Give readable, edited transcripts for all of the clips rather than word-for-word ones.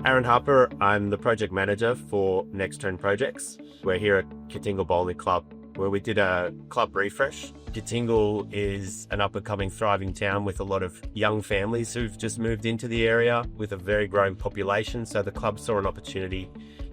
Aaron Harper, I'm the project manager for Nextrend Projects. We're here at Kootingal Bowling Club, where we did a club refresh. Kootingal is an up-and-coming thriving town with a lot of young families who've just moved into the area with a very growing population. So the club saw an opportunity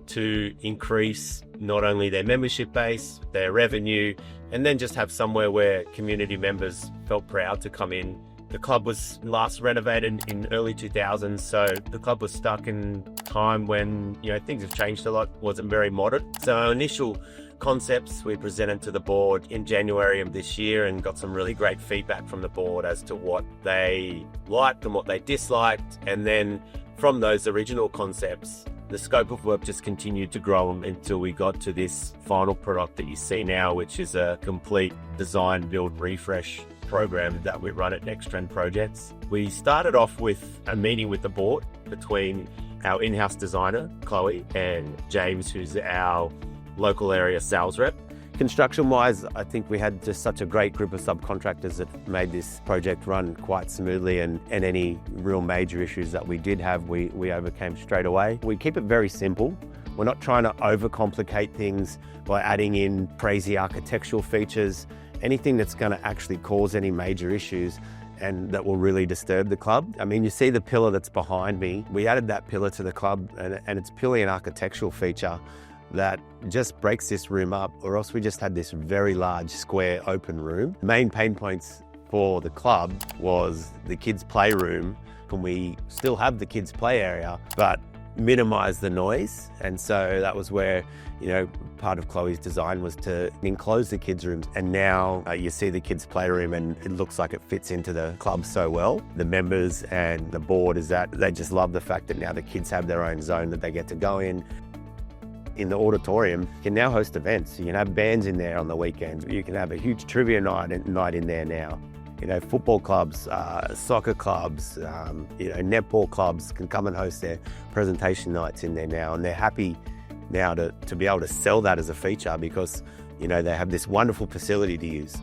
to increase not only their membership base, their revenue, and then just have somewhere where community members felt proud to come in. The club was last renovated in early 2000s, so the club was stuck in time when, things have changed a lot, wasn't very modern. So our initial concepts we presented to the board in January of this year and got some really great feedback from the board as to what they liked and what they disliked. And then from those original concepts, the scope of work just continued to grow until we got to this final product that you see now, which is a complete design, build, refresh program that we run at Nextrend Projects. We started off with a meeting with the board between our in-house designer, Chloe, and James, who's our local area sales rep. Construction-wise, I think we had just such a great group of subcontractors that made this project run quite smoothly, and any real major issues that we did have, we overcame straight away. We keep it very simple. We're not trying to overcomplicate things by adding in crazy architectural features, anything that's going to actually cause any major issues and that will really disturb the club. I mean, you see the pillar that's behind me. We added that pillar to the club, and it's purely an architectural feature that just breaks this room up, or else we just had this very large square open room. The main pain points for the club was the kids' playroom, and we still have the kids' play area, but minimize the noise. And so that was where, part of Chloe's design was to enclose the kids' rooms. And now you see the kids' playroom and it looks like it fits into the club so well. The members and the board is that they just love the fact that now the kids have their own zone that they get to go in. In the auditorium, you can now host events. You can have bands in there on the weekends. You can have a huge trivia night in there now. Football clubs, soccer clubs, netball clubs can come and host their presentation nights in there now. And they're happy now to be able to sell that as a feature because, they have this wonderful facility to use.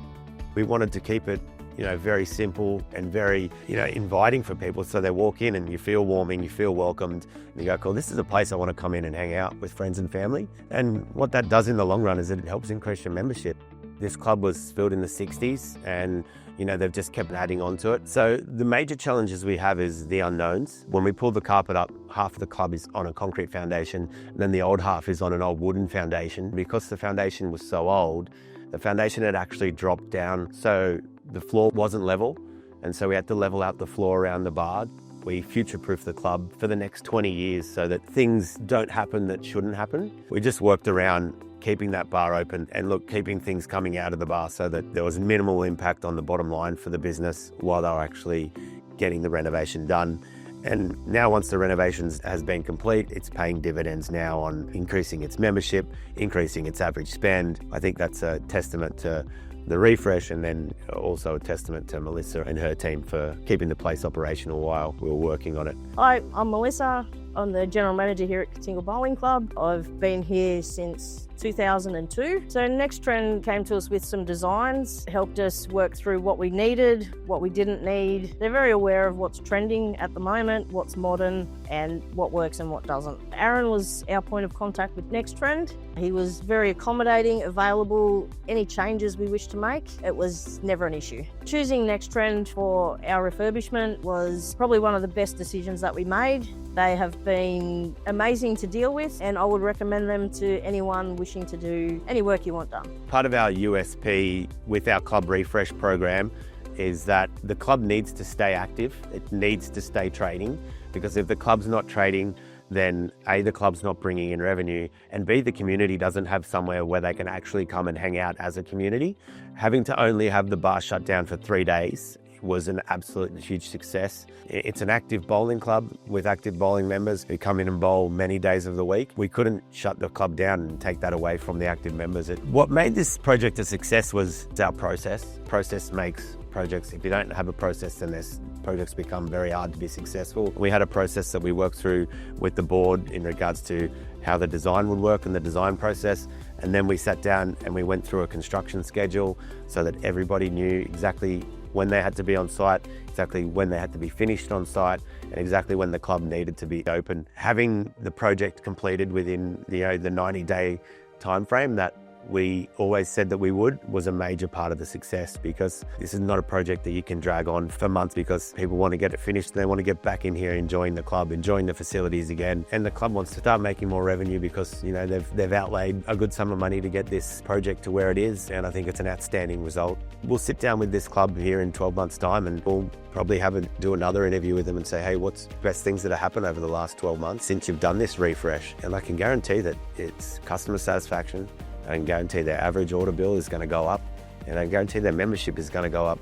We wanted to keep it, very simple and very, inviting for people. So they walk in and you feel warming, you feel welcomed, and you go, cool, this is a place I want to come in and hang out with friends and family. And what that does in the long run is it helps increase your membership. This club was built in the 60s and, they've just kept adding on to it. So the major challenges we have is the unknowns. When we pull the carpet up, half of the club is on a concrete foundation, and then the old half is on an old wooden foundation. Because the foundation was so old, the foundation had actually dropped down, so the floor wasn't level, and so we had to level out the floor around the bar. We future-proofed the club for the next 20 years so that things don't happen that shouldn't happen. We just worked around keeping that bar open and keeping things coming out of the bar so that there was minimal impact on the bottom line for the business while they were actually getting the renovation done. And now once the renovations has been complete, it's paying dividends now on increasing its membership, increasing its average spend. I think that's a testament to the refresh, and then also a testament to Melissa and her team for keeping the place operational while we were working on it. Hi, I'm Melissa. I'm the General Manager here at Kootingal Bowling Club. I've been here since 2002. So Nextrend came to us with some designs, helped us work through what we needed, what we didn't need. They're very aware of what's trending at the moment, what's modern, and what works and what doesn't. Aaron was our point of contact with Nextrend. He was very accommodating, available, any changes we wished to make, it was never an issue. Choosing Nextrend for our refurbishment was probably one of the best decisions that we made. They have been amazing to deal with, and I would recommend them to anyone wishing to do any work you want done. Part of our USP with our club refresh program is that the club needs to stay active. It needs to stay trading, because if the club's not trading, then A, the club's not bringing in revenue, and B, the community doesn't have somewhere where they can actually come and hang out as a community. Having to only have the bar shut down for 3 days was an absolute huge success. It's an active bowling club with active bowling members who come in and bowl many days of the week. We couldn't shut the club down and take that away from the active members. What made this project a success was our process. Process makes projects. If you don't have a process, then projects become very hard to be successful. We had a process that we worked through with the board in regards to how the design would work and the design process. And then we sat down and we went through a construction schedule so that everybody knew exactly when they had to be on site, exactly when they had to be finished on site, and exactly when the club needed to be open. Having the project completed within the 90-day time frame that we always said that we would was a major part of the success, because this is not a project that you can drag on for months, because people want to get it finished and they want to get back in here enjoying the club, enjoying the facilities again, and the club wants to start making more revenue because they've outlaid a good sum of money to get this project to where it is, and I think it's an outstanding result. We'll sit down with this club here in 12 months time and we'll probably do another interview with them and say, hey, what's the best things that have happened over the last 12 months since you've done this refresh? And I can guarantee that it's customer satisfaction. I can guarantee their average order bill is going to go up, and I guarantee their membership is going to go up.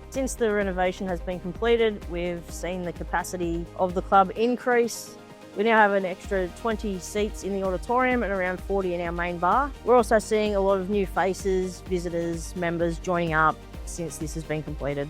Since the renovation has been completed, we've seen the capacity of the club increase. We now have an extra 20 seats in the auditorium and around 40 in our main bar. We're also seeing a lot of new faces, visitors, members joining up since this has been completed.